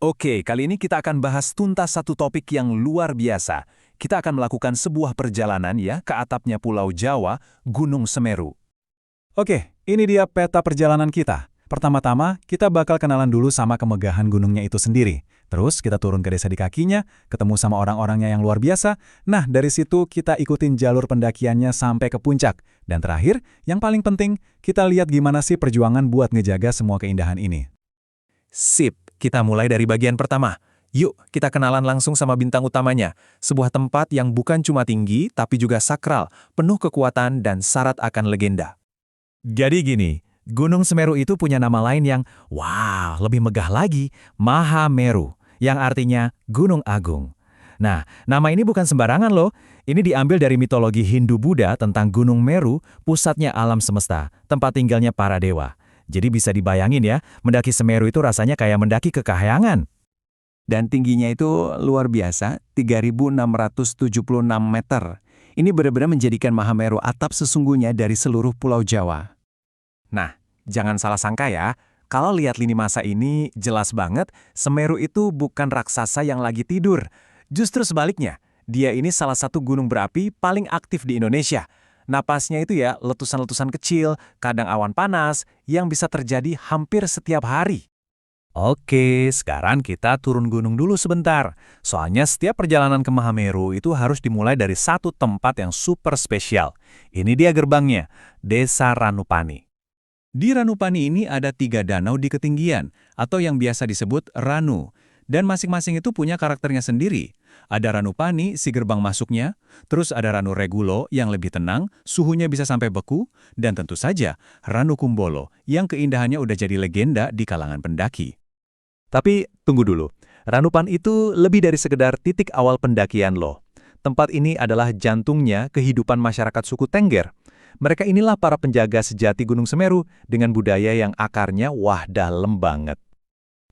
Oke, kali ini kita akan bahas tuntas satu topik yang luar biasa. Kita akan melakukan sebuah perjalanan ya ke atapnya Pulau Jawa, Gunung Semeru. Oke, ini dia peta perjalanan kita. Pertama-tama, kita bakal kenalan dulu sama kemegahan gunungnya itu sendiri. Terus kita turun ke desa di kakinya, ketemu sama orang-orangnya yang luar biasa. Nah, dari situ kita ikutin jalur pendakiannya sampai ke puncak. Dan terakhir, yang paling penting, kita lihat gimana sih perjuangan buat ngejaga semua keindahan ini. Sip, kita mulai dari bagian pertama. Yuk, kita kenalan langsung sama bintang utamanya. Sebuah tempat yang bukan cuma tinggi, tapi juga sakral, penuh kekuatan dan syarat akan legenda. Jadi gini, Gunung Semeru itu punya nama lain yang, lebih megah lagi, Mahameru, yang artinya Gunung Agung. Nah, nama ini bukan sembarangan loh. Ini diambil dari mitologi Hindu-Buddha tentang Gunung Meru, pusatnya alam semesta, tempat tinggalnya para dewa. Jadi bisa dibayangin ya, mendaki Semeru itu rasanya kayak mendaki ke kahyangan. Dan tingginya itu luar biasa, 3.676 meter. Ini benar-benar menjadikan Mahameru atap sesungguhnya dari seluruh Pulau Jawa. Nah, jangan salah sangka ya, kalau lihat lini masa ini jelas banget, Semeru itu bukan raksasa yang lagi tidur. Justru sebaliknya, dia ini salah satu gunung berapi paling aktif di Indonesia. Napasnya itu ya letusan-letusan kecil, kadang awan panas, yang bisa terjadi hampir setiap hari. Oke, sekarang kita turun gunung dulu sebentar. Soalnya setiap perjalanan ke Mahameru itu harus dimulai dari satu tempat yang super spesial. Ini dia gerbangnya, Desa Ranupani. Di Ranupani ini ada 3 danau di ketinggian, atau yang biasa disebut Ranu. Dan masing-masing itu punya karakternya sendiri. Ada Ranupani, si gerbang masuknya, terus ada Ranu Regulo yang lebih tenang, suhunya bisa sampai beku, dan tentu saja Ranu Kumbolo yang keindahannya udah jadi legenda di kalangan pendaki. Tapi tunggu dulu, Ranupan itu lebih dari sekedar titik awal pendakian loh. Tempat ini adalah jantungnya kehidupan masyarakat suku Tengger. Mereka inilah para penjaga sejati Gunung Semeru dengan budaya yang akarnya dalam banget.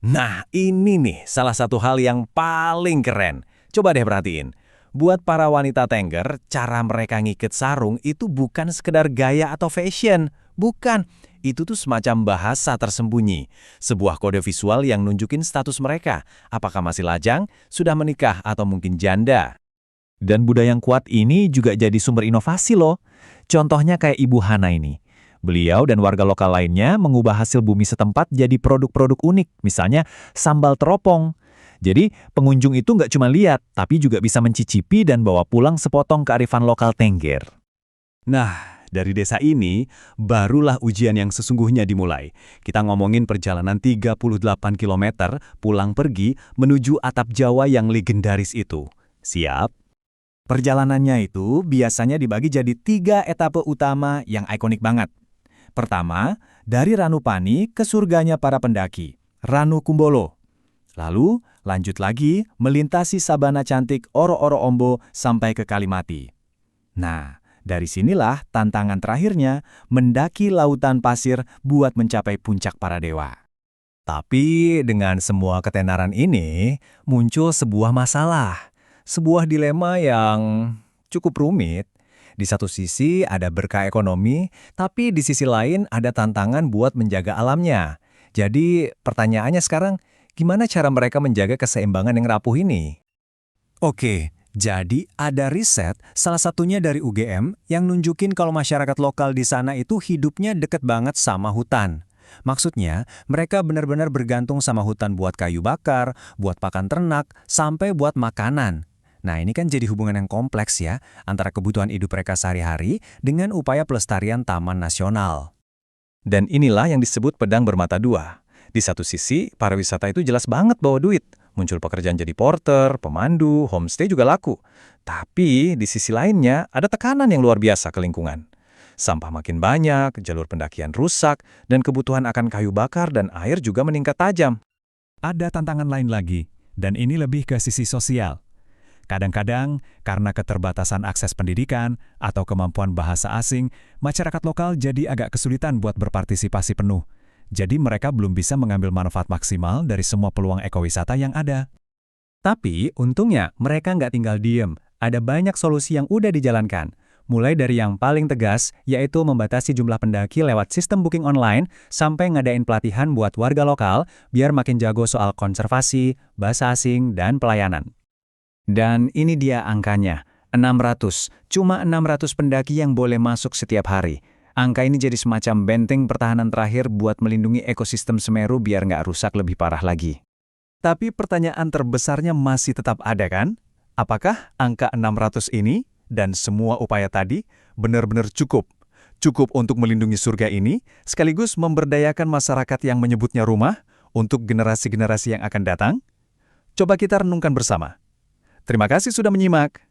Nah, ini nih salah satu hal yang paling keren. Coba deh perhatiin. Buat para wanita Tengger, cara mereka ngikut sarung itu bukan sekedar gaya atau fashion. Bukan. Itu tuh semacam bahasa tersembunyi. Sebuah kode visual yang nunjukin status mereka. Apakah masih lajang, sudah menikah, atau mungkin janda. Dan budaya yang kuat ini juga jadi sumber inovasi loh. Contohnya kayak Ibu Hana ini. Beliau dan warga lokal lainnya mengubah hasil bumi setempat jadi produk-produk unik, misalnya sambal teropong. Jadi pengunjung itu nggak cuma lihat, tapi juga bisa mencicipi dan bawa pulang sepotong kearifan lokal Tengger. Nah, dari desa ini, barulah ujian yang sesungguhnya dimulai. Kita ngomongin perjalanan 38 km pulang pergi menuju atap Jawa yang legendaris itu. Siap? Perjalanannya itu biasanya dibagi jadi 3 etape utama yang ikonik banget. Pertama, dari Ranupani ke surganya para pendaki, Ranu Kumbolo. Lalu, lanjut lagi melintasi sabana cantik Oro-Oro Ombo sampai ke Kalimati. Nah, dari sinilah tantangan terakhirnya mendaki lautan pasir buat mencapai puncak para dewa. Tapi dengan semua ketenaran ini, muncul sebuah masalah. Sebuah dilema yang cukup rumit. Di satu sisi ada berkah ekonomi, tapi di sisi lain ada tantangan buat menjaga alamnya. Jadi pertanyaannya sekarang, gimana cara mereka menjaga keseimbangan yang rapuh ini? Oke, jadi ada riset, salah satunya dari UGM, yang nunjukin kalau masyarakat lokal di sana itu hidupnya deket banget sama hutan. Maksudnya, mereka benar-benar bergantung sama hutan buat kayu bakar, buat pakan ternak, sampai buat makanan. Nah, ini kan jadi hubungan yang kompleks ya, antara kebutuhan hidup mereka sehari-hari dengan upaya pelestarian taman nasional. Dan inilah yang disebut pedang bermata dua. Di satu sisi, para wisata itu jelas banget bawa duit. Muncul pekerjaan jadi porter, pemandu, homestay juga laku. Tapi di sisi lainnya, ada tekanan yang luar biasa ke lingkungan. Sampah makin banyak, jalur pendakian rusak, dan kebutuhan akan kayu bakar dan air juga meningkat tajam. Ada tantangan lain lagi, dan ini lebih ke sisi sosial. Kadang-kadang, karena keterbatasan akses pendidikan atau kemampuan bahasa asing, masyarakat lokal jadi agak kesulitan buat berpartisipasi penuh. Jadi mereka belum bisa mengambil manfaat maksimal dari semua peluang ekowisata yang ada. Tapi, untungnya mereka nggak tinggal diem. Ada banyak solusi yang udah dijalankan. Mulai dari yang paling tegas, yaitu membatasi jumlah pendaki lewat sistem booking online, sampai ngadain pelatihan buat warga lokal, biar makin jago soal konservasi, bahasa asing, dan pelayanan. Dan ini dia angkanya, 600. Cuma 600 pendaki yang boleh masuk setiap hari. Angka ini jadi semacam benteng pertahanan terakhir buat melindungi ekosistem Semeru biar nggak rusak lebih parah lagi. Tapi pertanyaan terbesarnya masih tetap ada kan? Apakah angka 600 ini dan semua upaya tadi benar-benar cukup? Cukup untuk melindungi surga ini, sekaligus memberdayakan masyarakat yang menyebutnya rumah untuk generasi-generasi yang akan datang? Coba kita renungkan bersama. Terima kasih sudah menyimak.